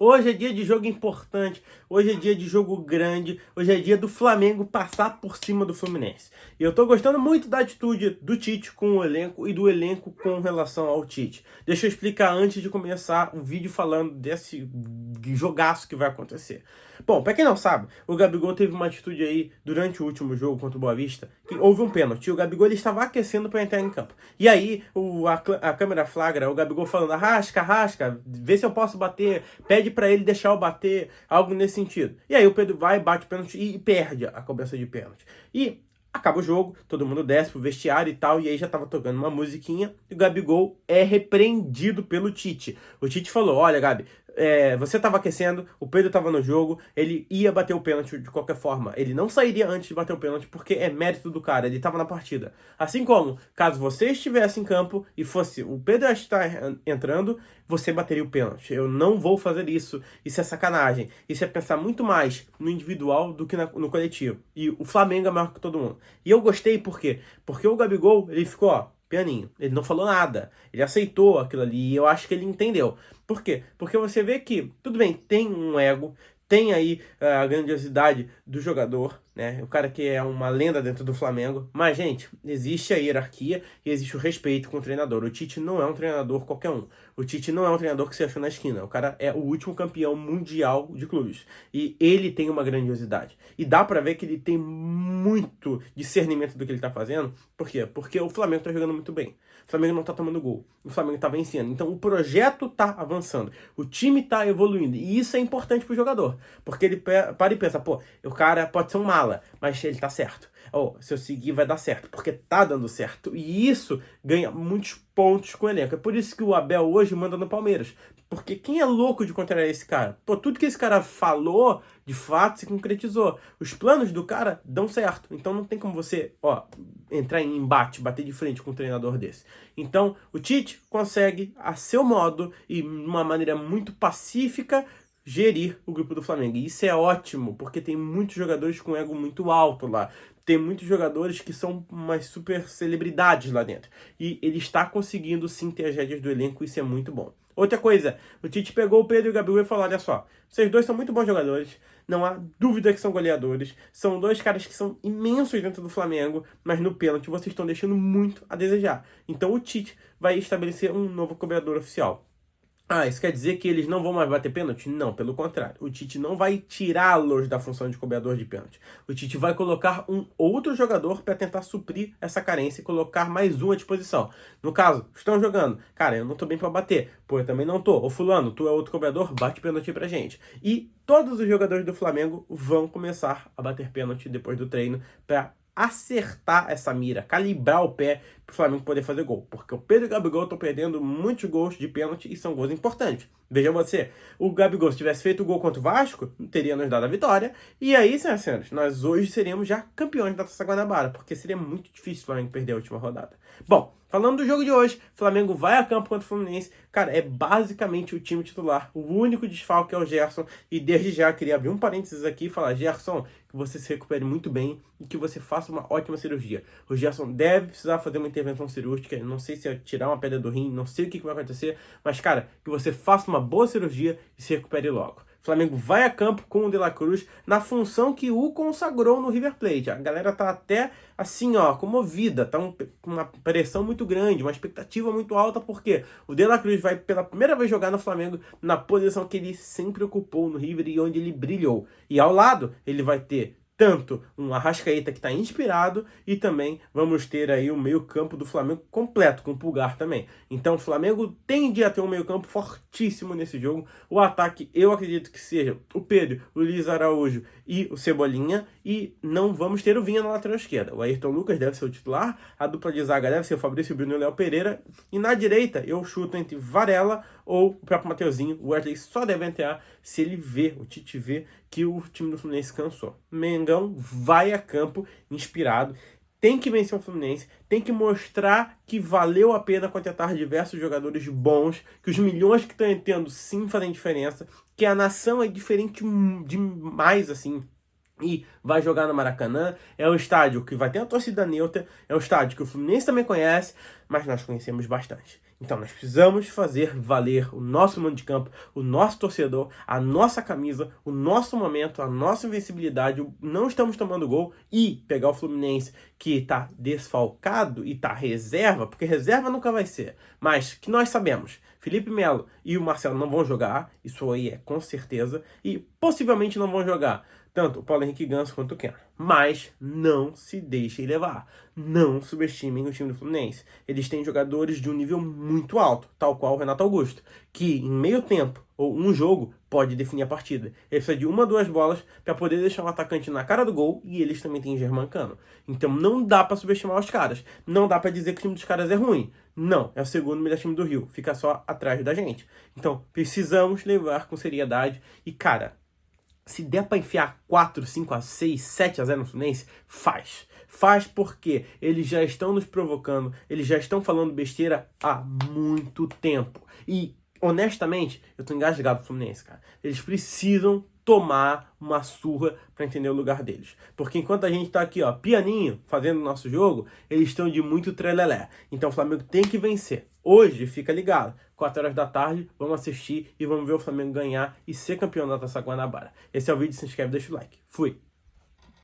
Hoje é dia de jogo importante, hoje é dia de jogo grande, hoje é dia do Flamengo passar por cima do Fluminense. E eu tô gostando muito da atitude do Tite com o elenco e do elenco com relação ao Tite. Deixa eu explicar antes de começar o vídeo falando desse jogaço que vai acontecer. Bom, pra quem não sabe, o Gabigol teve uma atitude aí durante o último jogo contra o Boa Vista, que houve um pênalti. E o Gabigol ele estava aquecendo para entrar em campo. E aí a câmera flagra o Gabigol falando: arrasca, arrasca, vê se eu posso bater, pede para ele deixar eu bater, algo nesse sentido. E aí o Pedro vai, bate o pênalti e perde a cobrança de pênalti. E acaba o jogo, todo mundo desce pro vestiário e tal, e aí já tava tocando uma musiquinha, e o Gabigol é repreendido pelo Tite. O Tite falou: olha, Gabi, você tava aquecendo, o Pedro tava no jogo, ele ia bater o pênalti de qualquer forma. Ele não sairia antes de bater o pênalti, porque é mérito do cara, ele tava na partida. Assim como, caso você estivesse em campo e fosse o Pedro estar entrando, você bateria o pênalti. Eu não vou fazer isso. Isso é sacanagem. Isso é pensar muito mais no individual do que no coletivo. E o Flamengo é maior que todo mundo. E eu gostei por quê? Porque o Gabigol, ele ficou, ó, pianinho. Ele não falou nada. Ele aceitou aquilo ali e eu acho que ele entendeu. Por quê? Porque você vê que, tudo bem, tem um ego, tem aí a grandiosidade do jogador, né? O cara que é uma lenda dentro do Flamengo. Mas, gente, existe a hierarquia e existe o respeito com o treinador. O Tite não é um treinador qualquer um. O Tite não é um treinador que se achou na esquina. O cara é o último campeão mundial de clubes. E ele tem uma grandiosidade. E dá pra ver que ele tem muito discernimento do que ele tá fazendo. Por quê? Porque o Flamengo tá jogando muito bem. O Flamengo não tá tomando gol. O Flamengo tá vencendo. Então o projeto tá avançando. O time tá evoluindo. E isso é importante pro jogador. Porque ele para e pensa, pô, o cara pode ser um mala, mas ele tá certo. Ou, se eu seguir vai dar certo, porque tá dando certo. E isso ganha muitos pontos com o elenco. É por isso que o Abel hoje manda no Palmeiras. Porque quem é louco de contrariar esse cara? Pô, tudo que esse cara falou, de fato, se concretizou. Os planos do cara dão certo. Então não tem como você, ó, entrar em embate, bater de frente com um treinador desse. Então, o Tite consegue, a seu modo e de uma maneira muito pacífica, gerir o grupo do Flamengo. E isso é ótimo, porque tem muitos jogadores com ego muito alto lá. Tem muitos jogadores que são umas super celebridades lá dentro. E ele está conseguindo sim ter as rédeas do elenco, isso é muito bom. Outra coisa, o Tite pegou o Pedro e o Gabigol e falou: olha só, vocês dois são muito bons jogadores, não há dúvida que são goleadores, são dois caras que são imensos dentro do Flamengo, mas no pênalti vocês estão deixando muito a desejar. Então o Tite vai estabelecer um novo cobrador oficial. Ah, isso quer dizer que eles não vão mais bater pênalti? Não, pelo contrário. O Tite não vai tirá-los da função de cobrador de pênalti. O Tite vai colocar um outro jogador para tentar suprir essa carência e colocar mais um à disposição. No caso, estão jogando. Cara, eu não tô bem para bater. Pô, eu também não tô. Ô fulano, tu é outro cobrador? Bate pênalti pra gente. E todos os jogadores do Flamengo vão começar a bater pênalti depois do treino para acertar essa mira, calibrar o pé pro Flamengo poder fazer gol. Porque o Pedro e o Gabigol estão perdendo muitos gols de pênalti e são gols importantes. Veja você, o Gabigol, se tivesse feito o gol contra o Vasco, teria nos dado a vitória. E aí, senhoras e senhores, nós hoje seríamos já campeões da Taça Guanabara, porque seria muito difícil o Flamengo perder a última rodada. Bom, falando do jogo de hoje, o Flamengo vai a campo contra o Fluminense. Cara, é basicamente o time titular. O único desfalque é o Gerson. E desde já, queria abrir um parênteses aqui e falar: Gerson, que você se recupere muito bem e que você faça uma ótima cirurgia. O Gerson deve precisar fazer uma intervenção cirúrgica. Não sei se é tirar uma pedra do rim, não sei o que vai acontecer. Mas, cara, que você faça uma boa cirurgia e se recupere logo. O Flamengo vai a campo com o De La Cruz na função que o consagrou no River Plate. A galera tá até assim, ó, comovida, tá com uma pressão muito grande, uma expectativa muito alta, porque o De La Cruz vai pela primeira vez jogar no Flamengo na posição que ele sempre ocupou no River e onde ele brilhou. E ao lado, ele vai ter tanto um Arrascaeta que está inspirado e também vamos ter aí o meio-campo do Flamengo completo, com o Pulgar também. Então o Flamengo tende a ter um meio-campo fortíssimo nesse jogo. O ataque eu acredito que seja o Pedro, o Luiz Araújo e o Cebolinha, e não vamos ter o Vinha na lateral esquerda. O Ayrton Lucas deve ser o titular, a dupla de zaga deve ser o Fabrício Bruno e o Léo Pereira, e na direita eu chuto entre Varela ou o próprio Mateuzinho. O Wesley só deve entrar se ele vê, o Tite vê, que o time do Fluminense cansou. Mengão vai a campo inspirado, tem que vencer o Fluminense, tem que mostrar que valeu a pena contratar diversos jogadores bons, que os milhões que estão entrando sim fazem diferença, que a nação é diferente demais, assim, e vai jogar no Maracanã. É um estádio que vai ter uma torcida neutra, é um estádio que o Fluminense também conhece, mas nós conhecemos bastante. Então nós precisamos fazer valer o nosso mando de campo, o nosso torcedor, a nossa camisa, o nosso momento, a nossa invencibilidade. Não estamos tomando gol e pegar o Fluminense que está desfalcado e está reserva, porque reserva nunca vai ser, mas que nós sabemos, Felipe Melo e o Marcelo não vão jogar, isso aí é com certeza, e possivelmente não vão jogar tanto o Paulo Henrique Ganso quanto o Keno. Mas não se deixem levar. Não subestimem o time do Fluminense. Eles têm jogadores de um nível muito alto, tal qual o Renato Augusto, que em meio tempo ou um jogo pode definir a partida. Ele precisa de 1 ou 2 bolas para poder deixar o atacante na cara do gol, e eles também têm Germancano. Então não dá para subestimar os caras. Não dá para dizer que o time dos caras é ruim. Não, é o segundo melhor time do Rio. Fica só atrás da gente. Então precisamos levar com seriedade e, cara, se der para enfiar 4, 5 a 6, 7 a 0 no Fluminense, faz. Faz porque eles já estão nos provocando, eles já estão falando besteira há muito tempo. E, honestamente, eu tô engasgado pro Fluminense, cara. Eles precisam tomar uma surra para entender o lugar deles. Porque enquanto a gente tá aqui, ó, pianinho, fazendo o nosso jogo, eles estão de muito trelelé. Então o Flamengo tem que vencer. Hoje, fica ligado, 4 horas da tarde, vamos assistir e vamos ver o Flamengo ganhar e ser campeão da Taça Guanabara. Esse é o vídeo, se inscreve, deixa o like. Fui!